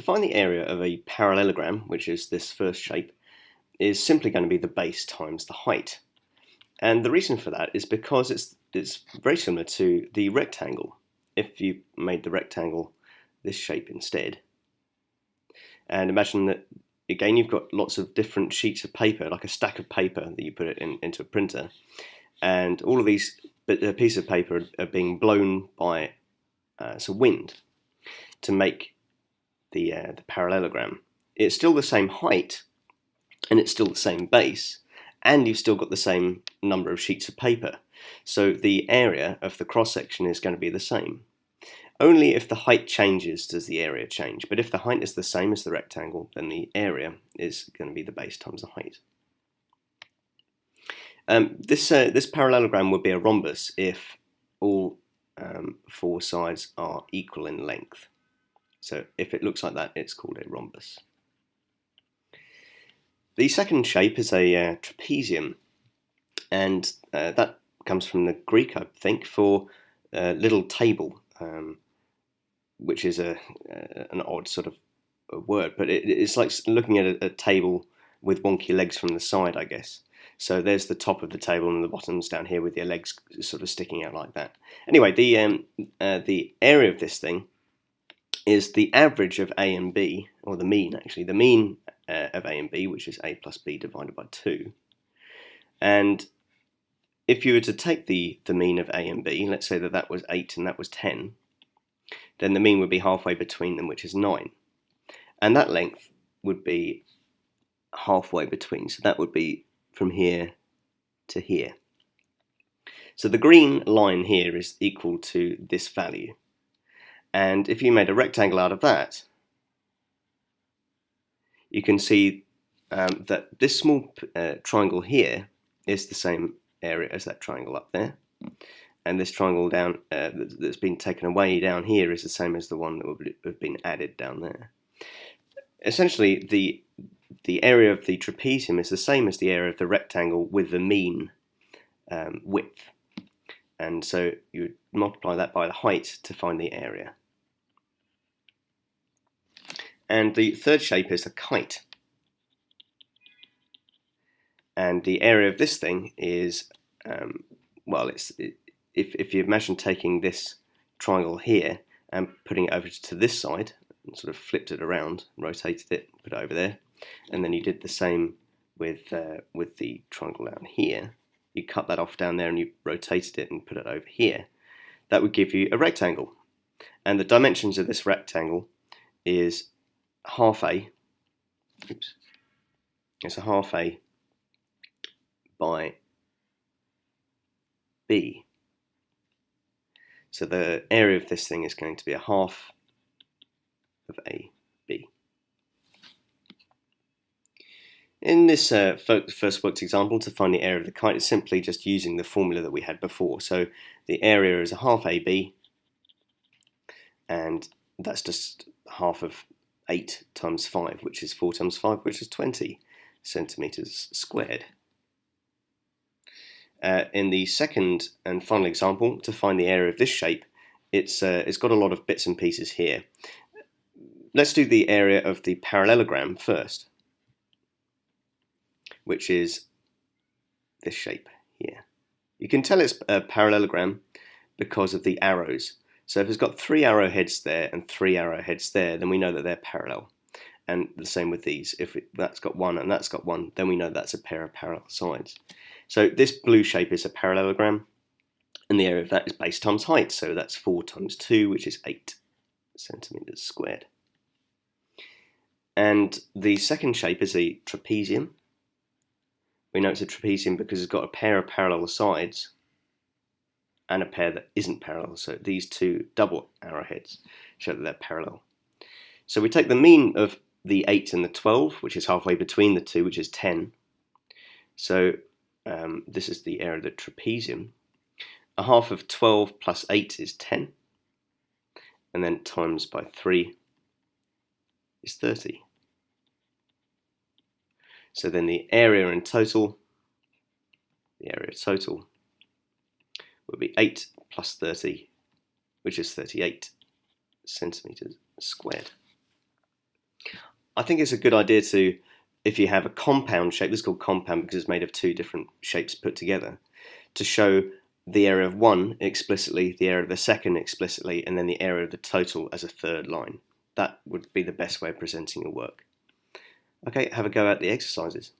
To find the area of a parallelogram, which is this first shape, is simply going to be the base times the height. And the reason for that is because it's very similar to the rectangle. If you made the rectangle this shape instead, and imagine that again you've got lots of different sheets of paper, like a stack of paper that you put it into a printer, and all of these pieces of paper are being blown by some wind to make the parallelogram. It's still the same height, and it's still the same base, and you've still got the same number of sheets of paper. So the area of the cross-section is going to be the same. Only if the height changes does the area change, but if the height is the same as the rectangle, then the area is going to be the base times the height. This parallelogram would be a rhombus if all four sides are equal in length. So if it looks like that, it's called a rhombus. The second shape is a trapezium, and that comes from the Greek, I think, for little table, which is an odd sort of word, but it's like looking at a table with wonky legs from the side, I guess. So there's the top of the table and the bottom's down here with your legs sort of sticking out like that. Anyway, the area of this thing is the average of A and B, or the mean actually, the mean of A and B, which is A plus B divided by 2. And if you were to take the mean of A and B, let's say that was 8 and that was 10, then the mean would be halfway between them, which is 9. And that length would be halfway between, so that would be from here to here. So the green line here is equal to this value. And if you made a rectangle out of that, you can see that this small triangle here is the same area as that triangle up there. And this triangle down that's been taken away down here is the same as the one that would have been added down there. Essentially, the area of the trapezium is the same as the area of the rectangle with the mean width. And so you would multiply that by the height to find the area. And the third shape is a kite. And the area of this thing is, if you imagine taking this triangle here and putting it over to this side, and sort of flipped it around, rotated it, put it over there, and then you did the same with the triangle down here. You cut that off down there and you rotated it and put it over here. That would give you a rectangle. And the dimensions of this rectangle is half A. Oops. It's a half A by B. So the area of this thing is going to be a half of AB. In this first worked example, to find the area of the kite is simply just using the formula that we had before. So the area is a half AB, and that's just half of 8 times 5, which is 4 times 5, which is 20 centimeters squared. In the second and final example, to find the area of this shape, it's got a lot of bits and pieces here. Let's do the area of the parallelogram first, which is this shape here. You can tell it's a parallelogram because of the arrows. So if it's got 3 arrowheads there and 3 arrowheads there, then we know that they're parallel. And the same with these. If that's got 1 and that's got 1, then we know that's a pair of parallel sides. So this blue shape is a parallelogram, and the area of that is base times height. So that's 4 times 2, which is 8 centimeters squared. And the second shape is a trapezium. We know it's a trapezium because it's got a pair of parallel sides and a pair that isn't parallel. So these two double arrowheads show that they're parallel. So we take the mean of the 8 and the 12, which is halfway between the two, which is 10. So this is the area of the trapezium. A half of 12 plus 8 is 10. And then times by 3 is 30. So then the area in total, would be 8 plus 30, which is 38 centimeters squared. I think it's a good idea to, if you have a compound shape, this is called compound because it's made of two different shapes put together, to show the area of one explicitly, the area of the second explicitly, and then the area of the total as a third line. That would be the best way of presenting your work. Okay, have a go at the exercises.